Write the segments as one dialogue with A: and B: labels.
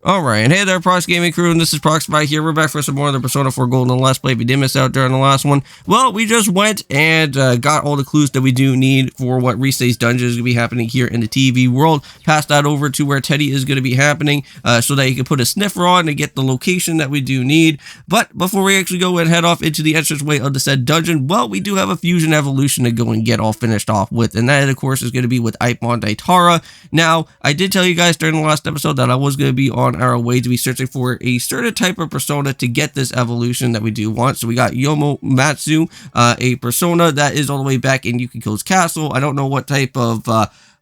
A: Alright, and hey there, Prox Gaming Crew, and this is Proxify here. We're back for some more of the Persona 4 Golden Let's Play. If you did miss out during the last one, well, we just went and got all the clues that we do need for what Risei's dungeon is going to be happening here in the TV world. Passed that over to where Teddy is going to be happening, so that you can put a sniffer on to get the location that we do need. But before we actually go and head off into the entranceway of the said dungeon, well, we do have a fusion evolution to go and get all finished off with, and that, of course, is going to be with Ipon Daitara. Now, I did tell you guys during the last episode that I was going to be on our way to be searching for a certain type of persona to get this evolution that we do want. So we got Yomo Matsu, a persona that is all the way back in Yukiko's castle. I don't know what type of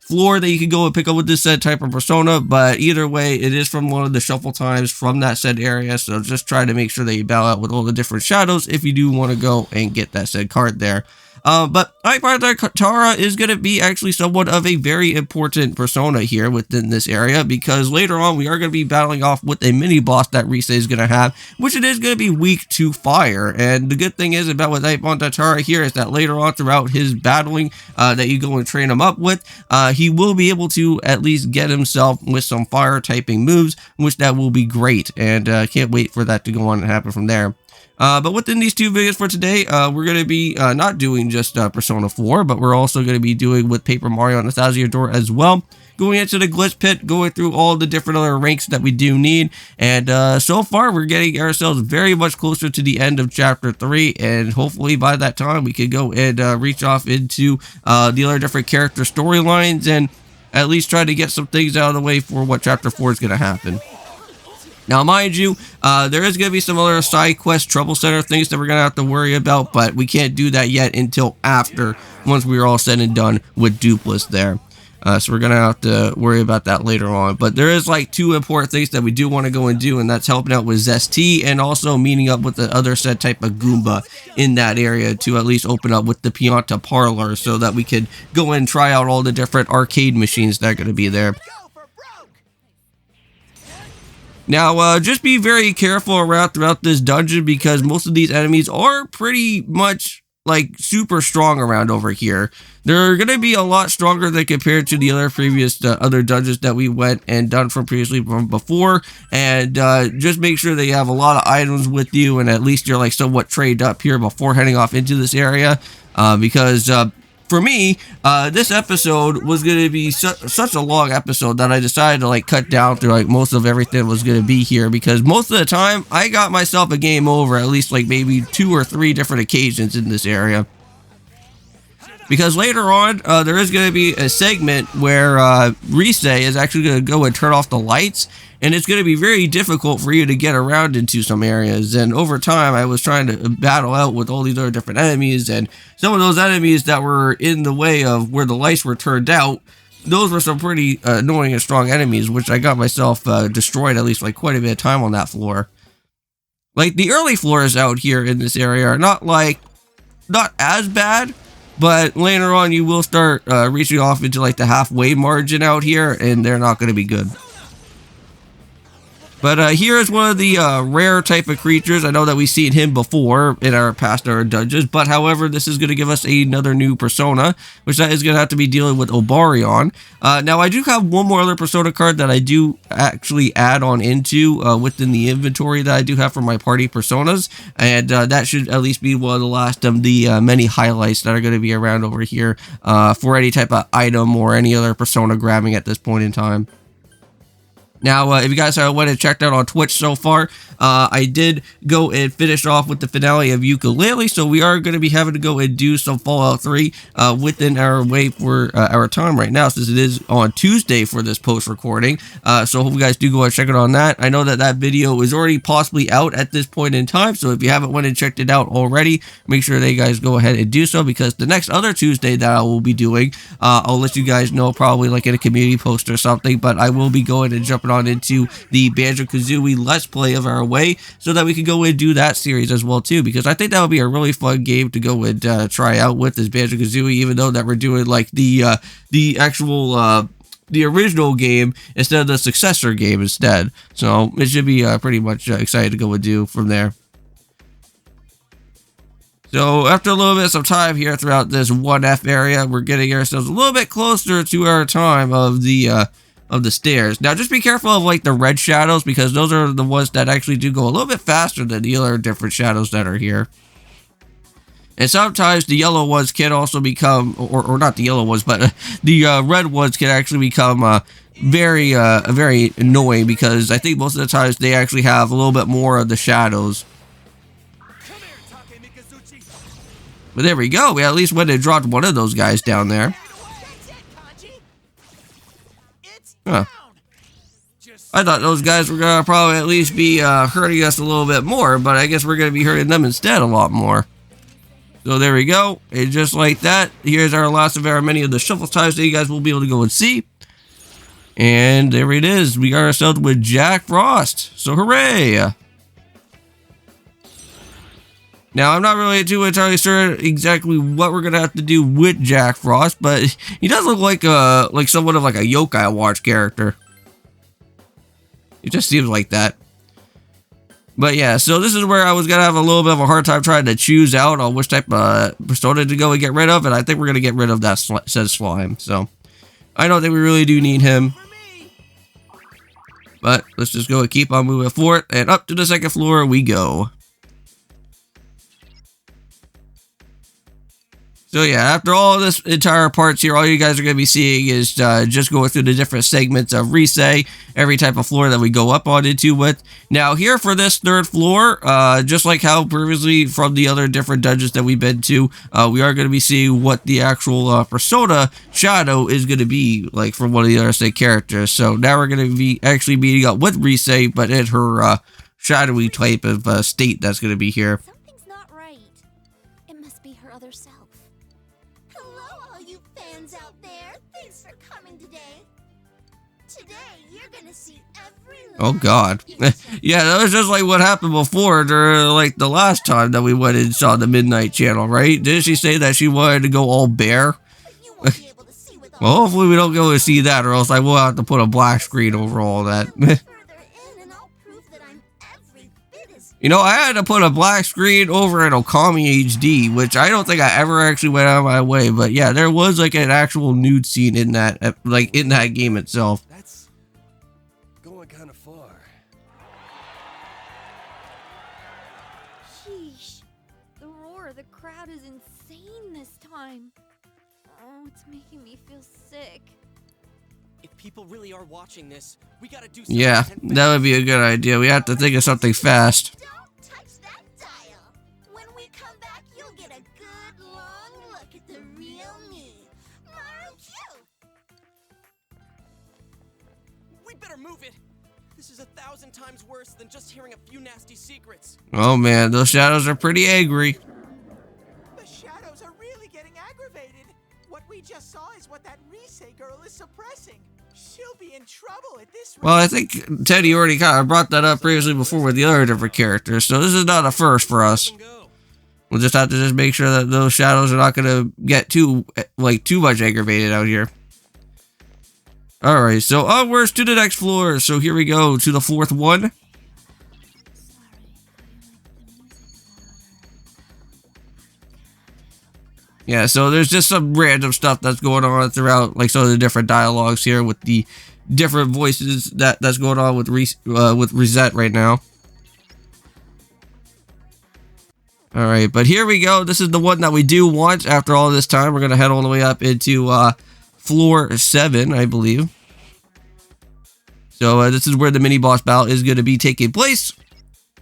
A: floor that you can go and pick up with this said type of persona, but either way, it is from one of the shuffle times from that said area. So just try to make sure that you bow out with all the different shadows if you do want to go and get that said card there. But Ipon Daitara is going to be actually somewhat of a very important persona here within this area, because later on we are going to be battling off with a mini boss that Risei is going to have, which it is going to be weak to fire. And the good thing is about with Ipon Daitara here is that later on throughout his battling that you go and train him up with, he will be able to at least get himself with some fire typing moves, which that will be great, and can't wait for that to go on and happen from there. But within these two videos for today, we're going to be not doing just Persona 4, but we're also going to be doing with Paper Mario and Anastasia Door as well. Going into the glitch pit, going through all the different other ranks that we do need. And so far, we're getting ourselves very much closer to the end of Chapter 3. And hopefully by that time, we could go and reach off into the other different character storylines and at least try to get some things out of the way for what Chapter 4 is going to happen. Now, mind you, there is going to be some other side quest trouble center things that we're going to have to worry about, but we can't do that yet until after, once we're all said and done with Dupless there. So we're going to have to worry about that later on. But there is like two important things that we do want to go and do, and that's helping out with Zesty and also meeting up with the other said type of Goomba in that area to at least open up with the Pianta Parlor so that we could go and try out all the different arcade machines that are going to be there. Now, just be very careful around throughout this dungeon, because most of these enemies are pretty much, like, super strong around over here. They're going to be a lot stronger than compared to the other previous other dungeons that we went and done from before. And just make sure that you have a lot of items with you, and at least you're, like, somewhat trained up here before heading off into this area. Because for me, this episode was going to be such a long episode that I decided to like cut down through like most of everything was going to be here, because most of the time I got myself a game over at least like maybe 2 or 3 different occasions in this area. Because later on, there is going to be a segment where Risei is actually going to go and turn off the lights, and it's going to be very difficult for you to get around into some areas. And over time, I was trying to battle out with all these other different enemies, and some of those enemies that were in the way of where the lights were turned out, those were some pretty annoying and strong enemies, which I got myself destroyed at least like quite a bit of time on that floor. Like the early floors out here in this area are not as bad, but later on you will start reaching off into like the halfway margin out here, and they're not going to be good. But here is one of the rare type of creatures. I know that we've seen him before in our past dungeons, but however, this is going to give us another new persona, which that is going to have to be dealing with Obarion. Now, I do have one more other persona card that I do actually add on into within the inventory that I do have for my party personas, and that should at least be one of the last of the many highlights that are going to be around over here for any type of item or any other persona grabbing at this point in time. Now, if you guys went and checked out on Twitch so far, I did go and finish off with the finale of Yooka-Laylee, so we are going to be having to go and do some Fallout 3 within our way for our time right now, since it is on Tuesday for this post-recording. So hope you guys do go and check it on that. I know that that video is already possibly out at this point in time, so if you haven't went and checked it out already, make sure that you guys go ahead and do so, because the next other Tuesday that I will be doing, I'll let you guys know probably like in a community post or something, but I will be going and jumping on into the Banjo-Kazooie Let's Play of our way, so that we can go and do that series as well too, because I think that would be a really fun game to go and try out with this Banjo-Kazooie, even though that we're doing like the actual the original game instead of the successor game instead. So it should be pretty much excited to go and do from there. So after a little bit of some time here throughout this 1F area, we're getting ourselves a little bit closer to our time of the of the stairs. Now, just be careful of like the red shadows, because those are the ones that actually do go a little bit faster than the other different shadows that are here. And sometimes the yellow ones can also become, or not the yellow ones, but the red ones can actually become very annoying, because I think most of the times they actually have a little bit more of the shadows. But there we go. We at least went and dropped one of those guys down there. Huh. I thought those guys were going to probably at least be hurting us a little bit more, but I guess we're going to be hurting them instead a lot more. So there we go. And just like that, here's our last of our many of the shuffle times that you guys will be able to go and see. And there it is. We got ourselves with Jack Frost. So hooray! Now, I'm not really too entirely sure exactly what we're going to have to do with Jack Frost, but he does look like somewhat of like a Yokai Watch character. It just seems like that. But yeah, so this is where I was going to have a little bit of a hard time trying to choose out on which type of persona to go and get rid of, and I think we're going to get rid of that said slime. So, I don't think we really do need him. But let's just go and keep on moving forward, and up to the second floor we go. So yeah, after all this entire parts here, all you guys are going to be seeing is just going through the different segments of Risei, every type of floor that we go up on into with. Now here for this third floor, just like how previously from the other different dungeons that we've been to, we are going to be seeing what the actual persona shadow is going to be like from one of the other state characters. So now we're going to be actually meeting up with Risei, but in her shadowy type of state that's going to be here.
B: Something's not right. It must be her other self. Hello, all you fans out there. Thanks for coming today. Today, you're gonna see every.
A: Oh God. Yeah, that was just like what happened before, like the last time that we went and saw the Midnight Channel, right? Didn't she say that she wanted to go all bear? Well, hopefully we don't go and see that, or else I will have to put a black screen over all that. You know, I had to put a black screen over an Okami HD, which I don't think I ever actually went out of my way. But yeah, there was like an actual nude scene in that, like in that game itself.
C: That's going kind of far.
B: Sheesh. The roar of the crowd is insane this time. Oh, it's making me feel sick.
D: If people really are watching this, we gotta do something.
A: Yeah, that would be a good idea. We have to think of something fast.
B: Don't touch that dial. When we come back, you'll get a good long look at the real me. Maru-Q.
D: We better move it. This is 1,000 times worse than just hearing a few nasty secrets.
A: Oh man, those shadows are pretty angry.
E: The shadows are really getting aggravated. What we just saw is what that Risei girl is suppressing. She'll be in trouble at this rate.
A: Well, I think Teddy already kind of brought that up previously before with the other different characters, so this is not a first for us. We'll just have to just make sure that those shadows are not going to get too much aggravated out here. Alright, so onwards to the next floor. So here we go to the fourth one. Yeah, so there's just some random stuff that's going on throughout, like some of the different dialogues here with the different voices that's going on with Reset right now. All right, but here we go. This is the one that we do want. After all this time, we're gonna head all the way up into floor 7, I believe. So this is where the mini boss battle is going to be taking place.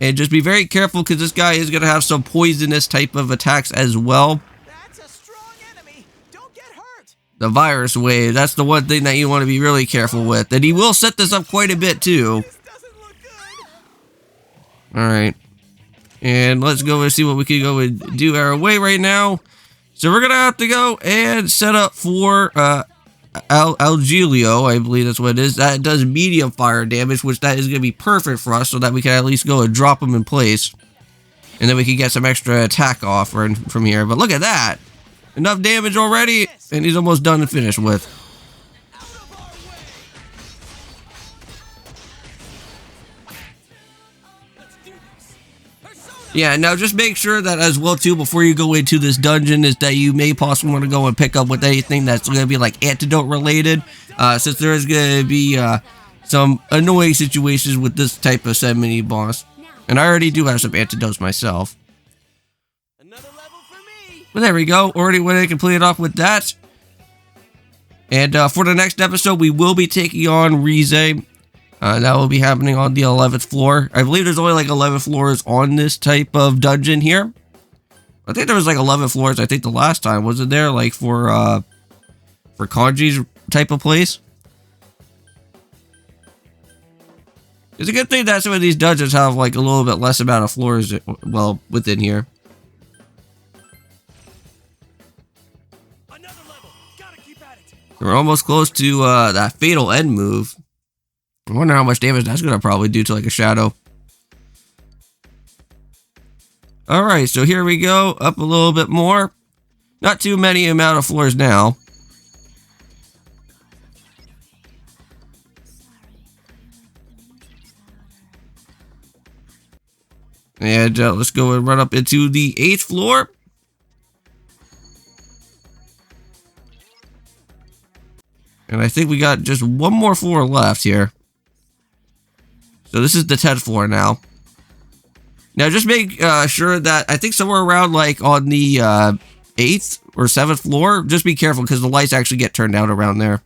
A: And just be very careful, because this guy is going to have some poisonous type of attacks as well. The virus wave, that's the one thing that you want to be really careful with. And he will set this up quite a bit too. Alright. And let's go and see what we can go and do our way right now. So we're going to have to go and set up for Algelio, I believe that's what it is. That does medium fire damage, which that is going to be perfect for us so that we can at least go and drop him in place. And then we can get some extra attack off from here. But look at that. Enough damage already, and he's almost done and finished with. Yeah, now just make sure that as well too before you go into this dungeon is that you may possibly want to go and pick up with anything that's going to be like antidote related, since there is going to be some annoying situations with this type of said mini boss. And I already do have some antidotes myself.
D: Another level for me.
A: But there we go, already went and completed off with that. And for the next episode, we will be taking on Rize. That will be happening on the 11th floor. I believe there's only like 11 floors on this type of dungeon here. I think there was like 11 floors, I think the last time. Wasn't there like for Kanji's type of place? It's a good thing that some of these dungeons have like a little bit less amount of floors, well, within here.
C: Another level. Gotta keep at it.
A: We're almost close to that fatal end move. I wonder how much damage that's going to probably do to like a shadow. Alright, so here we go. Up a little bit more. Not too many amount of floors now. And let's go and run up into the 8th floor. And I think we got just one more floor left here. So this is the 10th floor now. Now just make sure that, I think somewhere around like on the 8th or 7th floor, just be careful because the lights actually get turned down around there.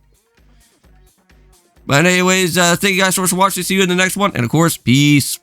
A: But anyways, thank you guys so much for watching. See you in the next one. And of course, peace.